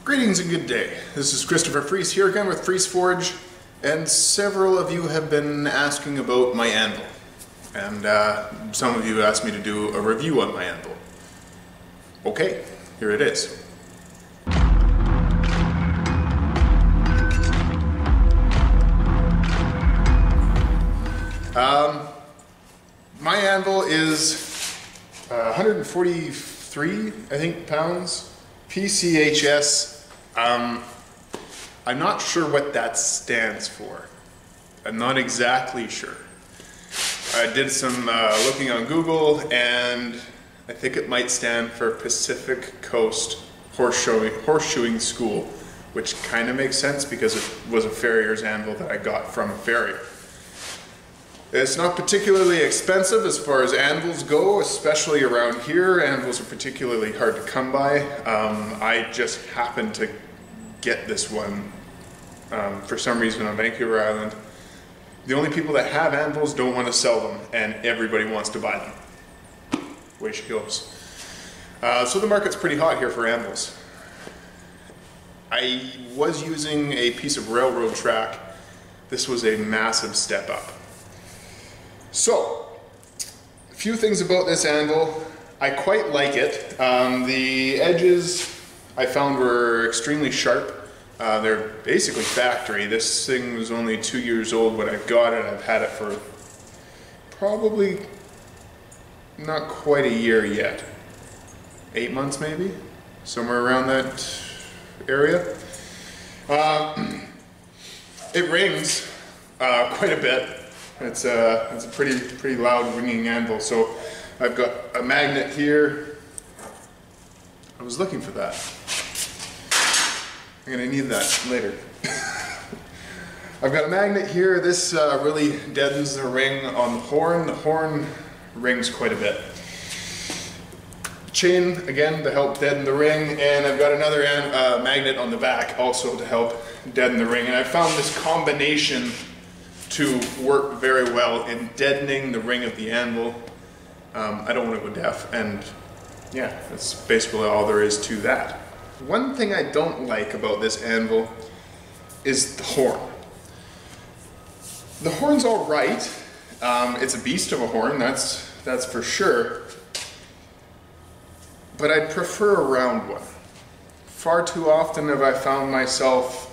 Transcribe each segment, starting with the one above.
Greetings and good day. This is Christopher Freese here again with Freese Forge, and several of you have been asking about my anvil. And some of you asked me to do a review on my anvil. Okay, here it is. My anvil is 143, I think, pounds. PCHS. I'm not sure what that stands for. I'm not exactly sure. I did some looking on Google, and I think it might stand for Pacific Coast Horseshoeing School, which kind of makes sense because it was a farrier's anvil that I got from a farrier. It's not particularly expensive as far as anvils go, especially around here. Anvils are particularly hard to come by. I just happened to get this one for some reason on Vancouver Island. The only people that have anvils don't want to sell them, and everybody wants to buy them. Way she goes. So the market's pretty hot here for anvils. I was using a piece of railroad track. This was a massive step up. So, a few things about this anvil. I quite like it. The edges I found were extremely sharp. They're basically factory. This thing was only 2 years old when I got it. I've had it for probably not quite a year yet. 8 months maybe? Somewhere around that area. It rings quite a bit. It's a pretty loud ringing anvil. So I've got a magnet here. I was looking for that. I'm gonna need that later. I've got a magnet here. This really deadens the ring on the horn. The horn rings quite a bit. Chain, again, to help deaden the ring, and I've got another magnet on the back also to help deaden the ring. And I found this combination to work very well in deadening the ring of the anvil. I don't want to go deaf, and yeah, that's basically all there is to that. One thing I don't like about this anvil is the horn. The horn's all right. It's a beast of a horn, that's for sure. But I'd prefer a round one. Far too often have I found myself,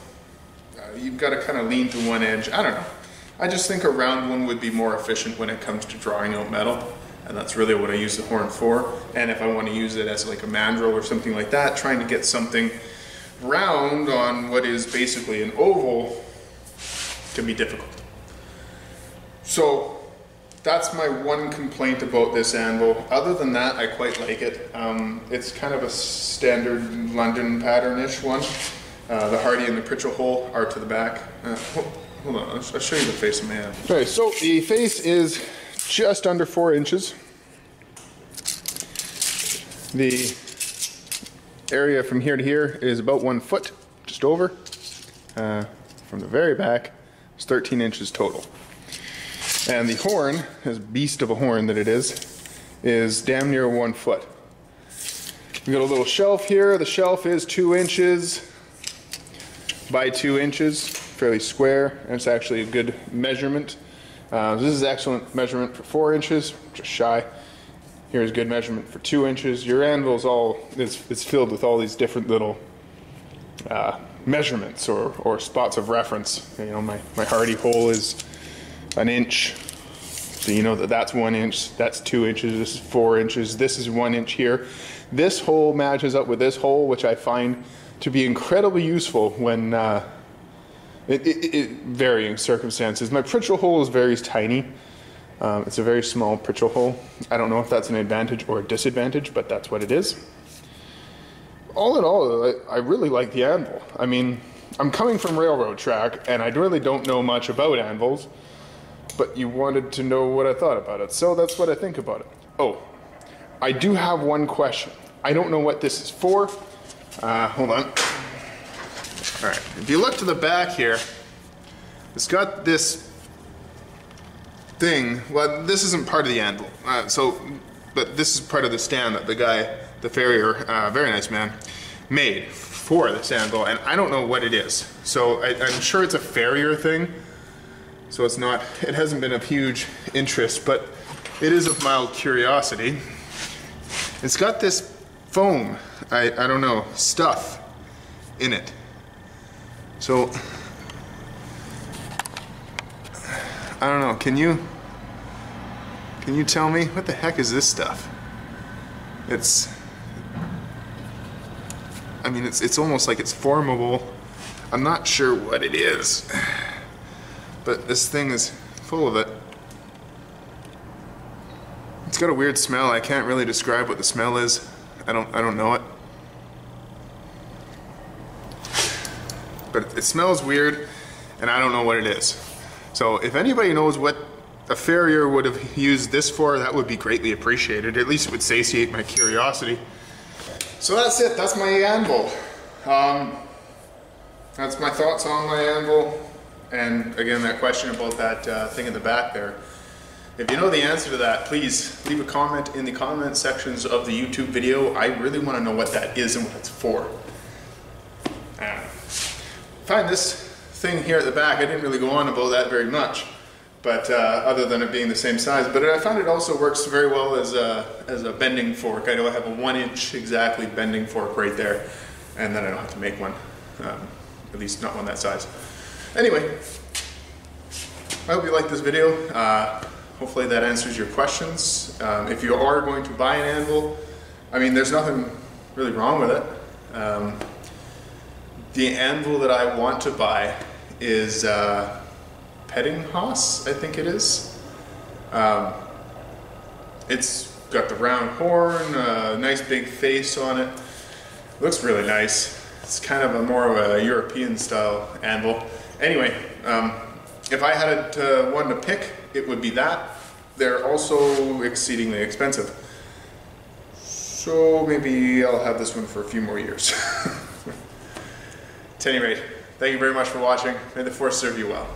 you've got to kind of lean to one edge. I don't know. I just think a round one would be more efficient when it comes to drawing out metal, and that's really what I use the horn for. And if I want to use it as like a mandrel or something like that, trying to get something round on what is basically an oval can be difficult. So that's my one complaint about this anvil. Other than that, I quite like it. It's kind of a standard London pattern-ish one. The Hardy and the Pritchell hole are to the back. Hold on, I'll show you the face of my anvil. Okay, so the face is just under 4 inches. The area from here to here is about 1 foot, just over. From the very back, it's 13 inches total. And the horn, as beast of a horn that it is damn near 1 foot. We've got a little shelf here. The shelf is 2 inches by 2 inches. Fairly square, and it's actually a good measurement. This is excellent measurement for 4 inches, just shy. Here's good measurement for 2 inches. Your anvil's it's filled with all these different little measurements or spots of reference. You know, my Hardy hole is 1 inch, so you know that's 1 inch. That's 2 inches. This is 4 inches. This is 1 inch here. This hole matches up with this hole, which I find to be incredibly useful when varying circumstances. My Pritchell hole is very tiny. It's a very small Pritchell hole. I don't know if that's an advantage or a disadvantage, but that's what it is. All in all, I really like the anvil. I mean, I'm coming from railroad track, and I really don't know much about anvils, but you wanted to know what I thought about it, so that's what I think about it. Oh, I do have one question. I don't know what this is for. Hold on. All right, if you look to the back here, it's got this thing. Well, this isn't part of the anvil. But this is part of the stand that the guy, the farrier, very nice man, made for this anvil, and I don't know what it is. So I'm sure it's a farrier thing. So it's not, it hasn't been of huge interest, but it is of mild curiosity. It's got this foam, I don't know, stuff in it. So, I don't know, can you tell me, what the heck is this stuff? I mean, it's almost like it's formable. I'm not sure what it is, but this thing is full of it. It's got a weird smell. I can't really describe what the smell is. I don't know it. But it smells weird, and I don't know what it is. So if anybody knows what a farrier would have used this for, that would be greatly appreciated. At least it would satiate my curiosity. So that's it. That's my anvil. That's my thoughts on my anvil. And again, that question about that thing in the back there. If you know the answer to that, please leave a comment in the comment sections of the YouTube video. I really want to know what that is and what it's for. Find this thing here at the back. I didn't really go on about that very much, but other than it being the same size. But I found it also works very well as a bending fork. I know I have a 1 inch exactly bending fork right there, and then I don't have to make one, at least not one that size. Anyway, I hope you liked this video. Hopefully that answers your questions. If you are going to buy an anvil, I mean, there's nothing really wrong with it. The anvil that I want to buy is Pettinghaus, I think it is. It's got the round horn, a nice big face on it. Looks really nice. It's kind of more of a European style anvil. Anyway, if I had one to pick, it would be that. They're also exceedingly expensive. So maybe I'll have this one for a few more years. At any rate, thank you very much for watching. May the force serve you well.